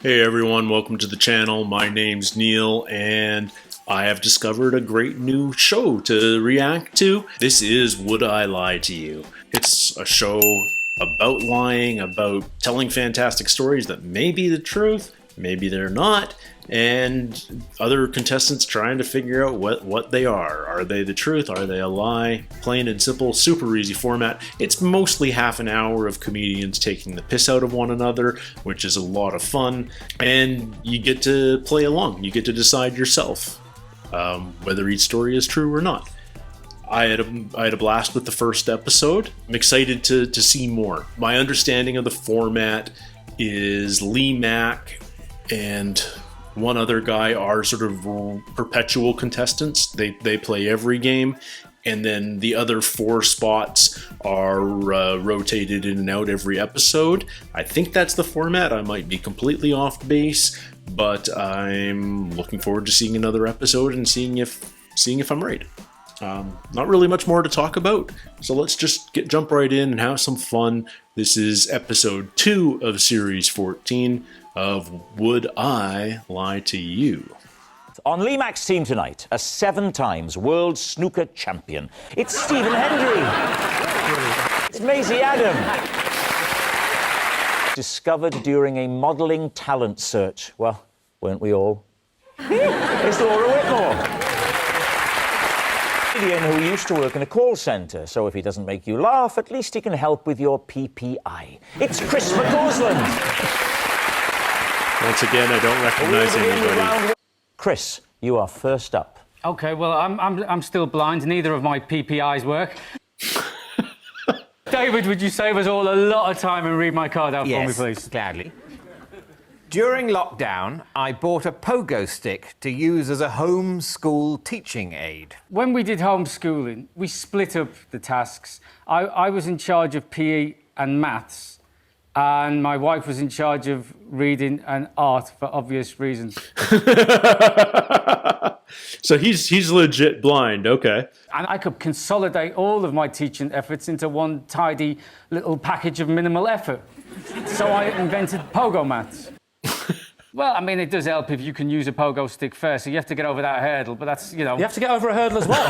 Hey everyone, welcome to the channel. My name's Neil and I have discovered a great new show to react to. This is Would I Lie to You? It's a show about lying, about telling fantastic stories that may be the truth, maybe they're not, and other contestants trying to figure out what they are. Are they the truth? Are they a lie? Plain and simple, super easy format. It's mostly half an hour of comedians taking the piss out of one another, which is a lot of fun, and you get to play along. You get to decide yourself whether each story is true or not. I had a blast with the first episode. I'm excited to see more. My understanding of the format is Lee Mack and one other guy are sort of perpetual contestants. They play every game, and then the other 4 spots are rotated in and out every episode. I think that's the format. I might be completely off base, but I'm looking forward to seeing another episode and seeing if I'm right. Not really much more to talk about, so let's just jump right in and have some fun. This is episode 2 of series 14 of Would I Lie to You? On Lee Mack's team tonight, a 7 times world snooker champion. It's Stephen Hendry. It's Maisie Adam. Discovered during a modelling talent search. Well, weren't we all? It's Laura Whitmore. Who used to work in a call centre, so if he doesn't make you laugh, at least he can help with your PPI. It's Chris McCausland. Once again, I don't recognize anybody. Chris, you are first up. Okay, well, I'm still blind. Neither of my PPIs work. David, would you save us all a lot of time and read my card out for me, please? Yes, gladly. During lockdown, I bought a pogo stick to use as a home school teaching aid. When we did homeschooling, we split up the tasks. I was in charge of PE and maths, and my wife was in charge of reading and art for obvious reasons. So he's legit blind, okay. And I could consolidate all of my teaching efforts into one tidy little package of minimal effort. So I invented pogo maths. Well, I mean, it does help if you can use a pogo stick first, so you have to get over that hurdle, but that's, you know... You have to get over a hurdle as well.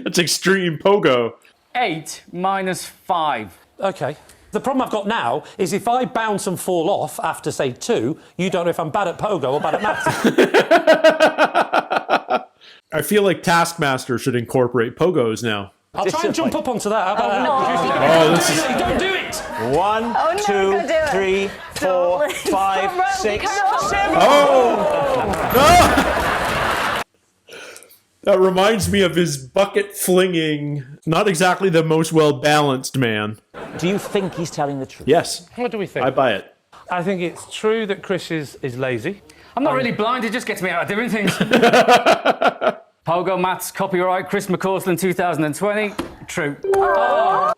That's extreme pogo. 8 minus 5. OK. The problem I've got now is if I bounce and fall off after, say, 2, you don't know if I'm bad at pogo or bad at maths. I feel like Taskmaster should incorporate pogos now. I'll try and jump up onto that. How about that? Oh, this is... Don't do it! 1, 2, 3, 4, 5, 6, 7. Oh! That reminds me of his bucket flinging, not exactly the most well-balanced man. Do you think he's telling the truth? Yes. What do we think? I buy it. I think it's true that Chris is lazy. I'm not really blind, it just gets me out of doing things. Pogo Maths, copyright, Chris McCausland, 2020. True. Oh.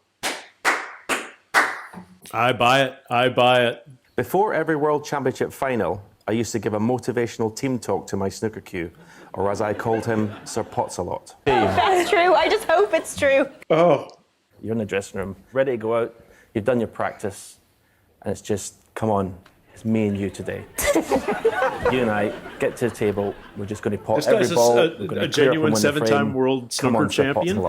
I buy it. I buy it. Before every World Championship final, I used to give a motivational team talk to my snooker cue, or as I called him, Sir Potts-a-lot. That's true. I just hope it's true. Oh. You're in the dressing room, ready to go out, you've done your practice, and it's just, come on, it's me and you today. You and I get to the table, we're just going to pot every ball. We're going to a genuine 7-time world snooker champion.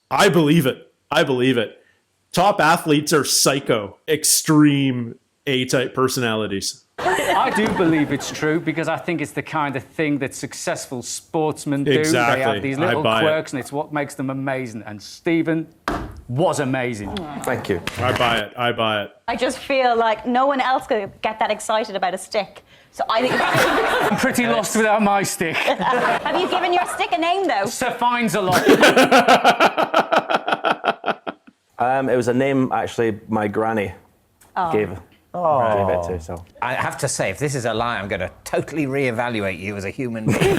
I believe it. I believe it. Top athletes are psycho, extreme A-type personalities. I do believe it's true because I think it's the kind of thing that successful sportsmen do. Exactly. They have these little quirks and it's what makes them amazing. And Stephen was amazing. Thank you. I buy it. I buy it. I just feel like no one else could get that excited about a stick. So I think... I'm pretty lost without my stick. Have you given your stick a name, though? Sir Fines a lot. It was a name, actually, my granny gave it to, so... I have to say, if this is a lie, I'm going to totally reevaluate you as a human being.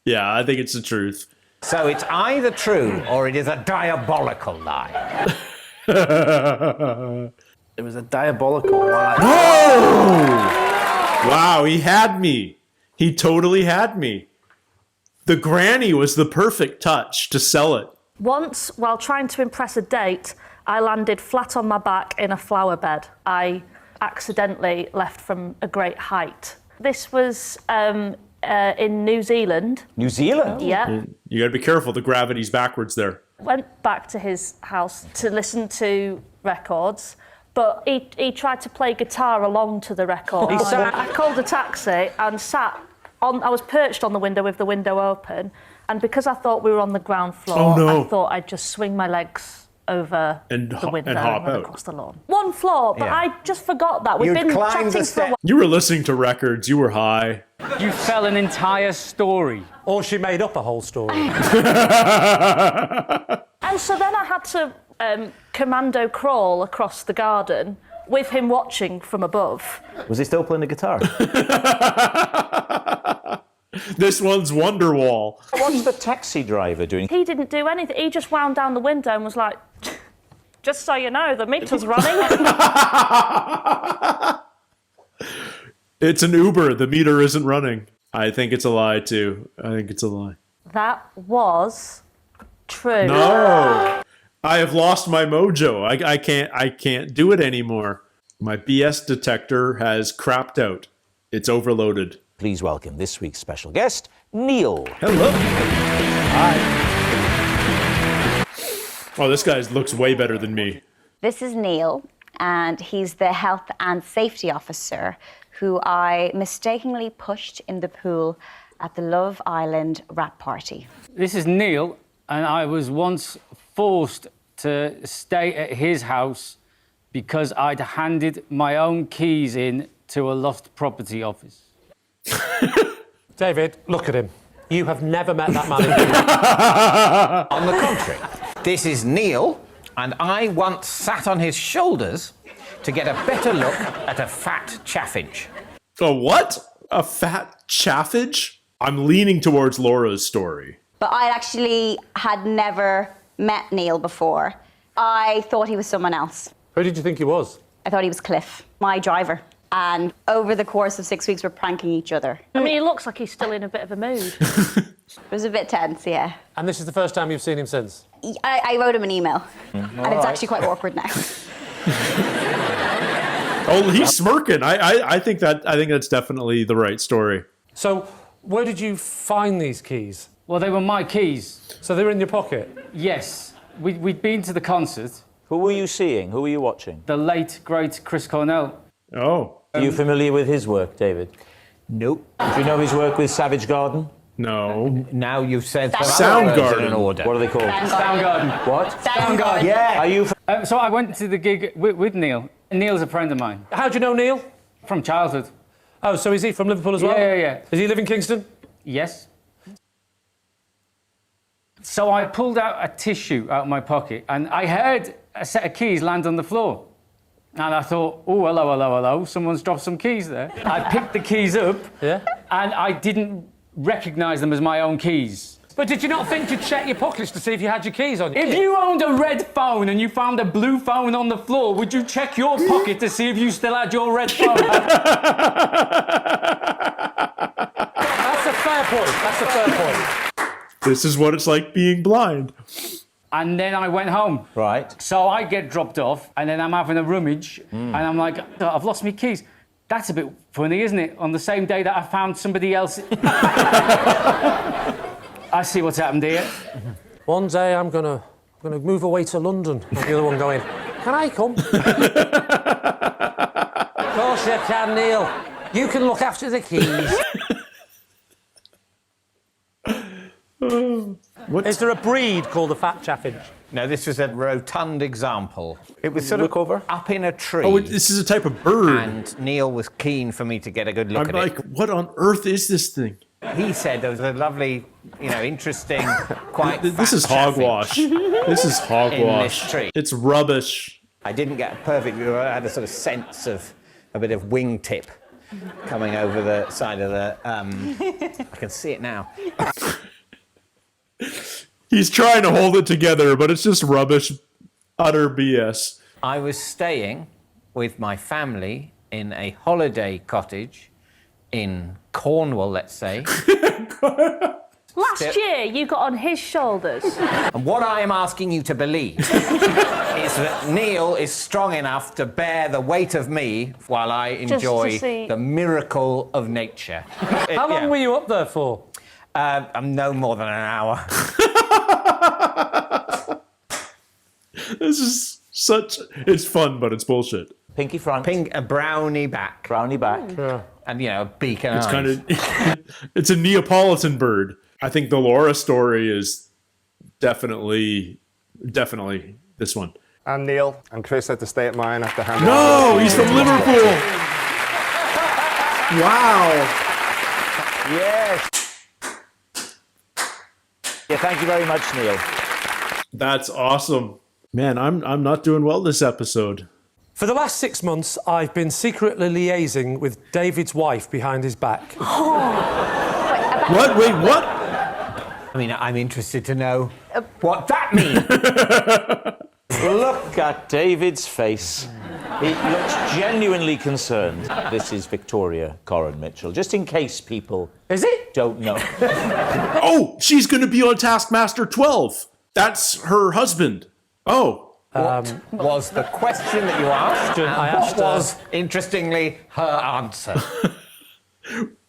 Yeah, I think it's the truth. So it's either true or it is a diabolical lie. It was a diabolical lie. Whoa! Wow, he had me. He totally had me. The granny was the perfect touch to sell it. Once, while trying to impress a date, I landed flat on my back in a flower bed. I accidentally left from a great height. This was in New Zealand. New Zealand? Yeah. You gotta be careful, the gravity's backwards there. Went back to his house to listen to records, but he tried to play guitar along to the record. I called a taxi and sat on. I was perched on the window with the window open, and because I thought we were on the ground floor, I thought I'd just swing my legs over the window and hop out across the lawn. One floor, but I just forgot that. We'd been chatting for a while. You were listening to records, you were high. You fell an entire story. Or she made up a whole story. And so then I had to commando crawl across the garden with him watching from above. Was he still playing the guitar? This one's Wonderwall. What's the taxi driver doing? He didn't do anything. He just wound down the window and was like, just so you know, the meter's running. It's an Uber. The meter isn't running. I think it's a lie, too. I think it's a lie. That was true. No! I have lost my mojo. I can't do it anymore. My BS detector has crapped out. It's overloaded. Please welcome this week's special guest, Neil. Hello. Hi. Oh, this guy looks way better than me. This is Neil, and he's the health and safety officer who I mistakenly pushed in the pool at the Love Island wrap party. This is Neil, and I was once forced to stay at his house because I'd handed my own keys in to a lost property office. David, look at him. You have never met that man in On the contrary, this is Neil, and I once sat on his shoulders to get a better look at a fat chaffinch. A what? A fat chaffage? I'm leaning towards Laura's story. But I actually had never met Neil before. I thought he was someone else. Who did you think he was? I thought he was Cliff, my driver. And over the course of 6 weeks, we're pranking each other. I mean, he looks like he's still in a bit of a mood. It was a bit tense, yeah. And this is the first time you've seen him since? I wrote him an email, and it's actually quite awkward now. Oh, he's smirking. I think that's definitely the right story. So, where did you find these keys? Well, they were my keys. So they were in your pocket? Yes. We'd been to the concert. Who were you seeing? Who were you watching? The late, great Chris Cornell. Oh. Are you familiar with his work, David? Nope. Do you know his work with Savage Garden? No. Now you've said Soundgarden. in order. What are they called? Soundgarden. What? Soundgarden. Yeah. Are you? So I went to the gig with Neil. Neil's a friend of mine. How do you know Neil? From childhood. Oh, so is he from Liverpool as well? Yeah. Does he live in Kingston? Yes. So I pulled out a tissue out of my pocket and I heard a set of keys land on the floor. And I thought, oh, hello, someone's dropped some keys there. I picked the keys up and I didn't recognise them as my own keys. But did you not think to check your pockets to see if you had your keys on you? If you owned a red phone and you found a blue phone on the floor, would you check your pocket to see if you still had your red phone? That's a fair point. This is what it's like being blind. And then I went home. Right. So I get dropped off, and then I'm having a rummage, and I'm like, "Oh, I've lost my keys." That's a bit funny, isn't it? On the same day that I found somebody else. I see what's happened here. One day I'm gonna move away to London. And the other one going, can I come? Of course you can, Neil. You can look after the keys. Is there a breed called the fat chaffinch? No, this was a rotund example. It was sort of up in a tree. Oh, this is a type of bird. And Neil was keen for me to get a good look I'm at like, it. what on earth is this thing? He said there was a lovely, interesting, quite This is fat hogwash. This is hogwash. in this tree. It's rubbish. I didn't get a perfect view. I had a sort of sense of a bit of wingtip coming over the side of the... I can see it now. He's trying to hold it together, but it's just rubbish. Utter BS. I was staying with my family in a holiday cottage in Cornwall, let's say. Look Last year, you got on his shoulders. And what I am asking you to believe is that Neil is strong enough to bear the weight of me while I enjoy the miracle of nature. How long were you up there for? No more than an hour. This is it's fun, but it's bullshit. Pinky front. A brownie back. Brownie back. Yeah. And, a beak and It's eyes. kind of, it's a Neapolitan bird. I think the Laura story is definitely this one. I'm Neil, and Chris had to stay at mine after handing. No, he's from Liverpool. Wow. Yes. Yeah, thank you very much, Neil. That's awesome. Man, I'm not doing well this episode. For the last 6 months, I've been secretly liaising with David's wife behind his back. What? Wait, what? I mean, I'm interested to know what that means. Look at David's face. He looks genuinely concerned. This is Victoria Corrin Mitchell, just in case people don't know. Oh, she's going to be on Taskmaster 12. That's her husband. Oh. What was the question that you asked? What was, interestingly, her answer?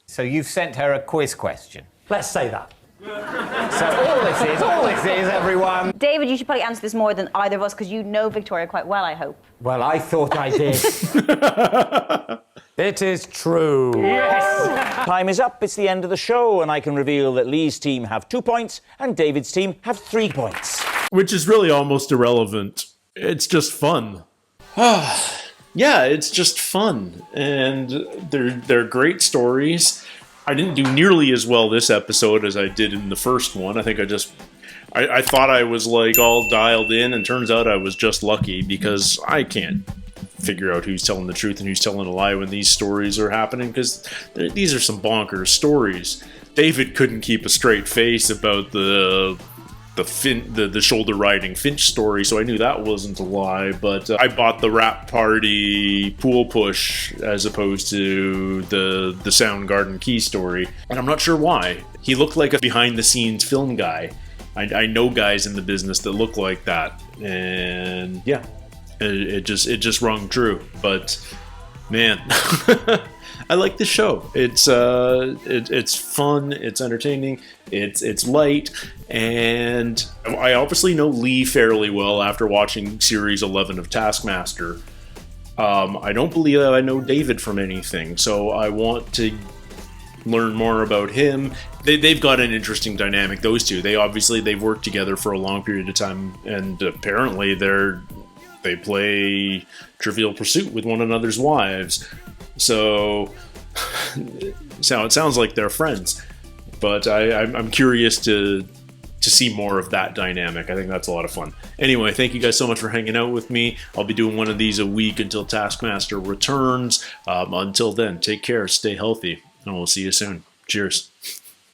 So you've sent her a quiz question. Let's say that. So all this is, everyone. David, you should probably answer this more than either of us because you know Victoria quite well, I hope. Well, I thought I did. It is true. Yes! Time is up. It's the end of the show, and I can reveal that Lee's team have 2 points and David's team have 3 points. Which is really almost irrelevant. It's just fun. Yeah, it's just fun. And they're great stories. I didn't do nearly as well this episode as I did in the first one. I think I thought I was like all dialed in, and turns out I was just lucky because I can't figure out who's telling the truth and who's telling a lie when these stories are happening, because these are some bonkers stories. David couldn't keep a straight face about the shoulder riding Finch story, so I knew that wasn't a lie, but I bought the rap party pool push as opposed to the Soundgarden key story, and I'm not sure why. He looked like a behind the scenes film guy. I know guys in the business that look like that, and yeah, it just rung true. But man, I like the show. It's fun, it's entertaining, it's light, and I obviously know Lee fairly well after watching series 11 of Taskmaster. I don't believe that I know David from anything, so I want to learn more about him. They've got an interesting dynamic, those two. They've worked together for a long period of time, and apparently they play Trivial Pursuit with one another's wives. So it sounds like they're friends, but I'm curious to see more of that dynamic. I think that's a lot of fun. Anyway, thank you guys so much for hanging out with me. I'll be doing one of these a week until Taskmaster returns. Until then, take care, stay healthy, and we'll see you soon. Cheers.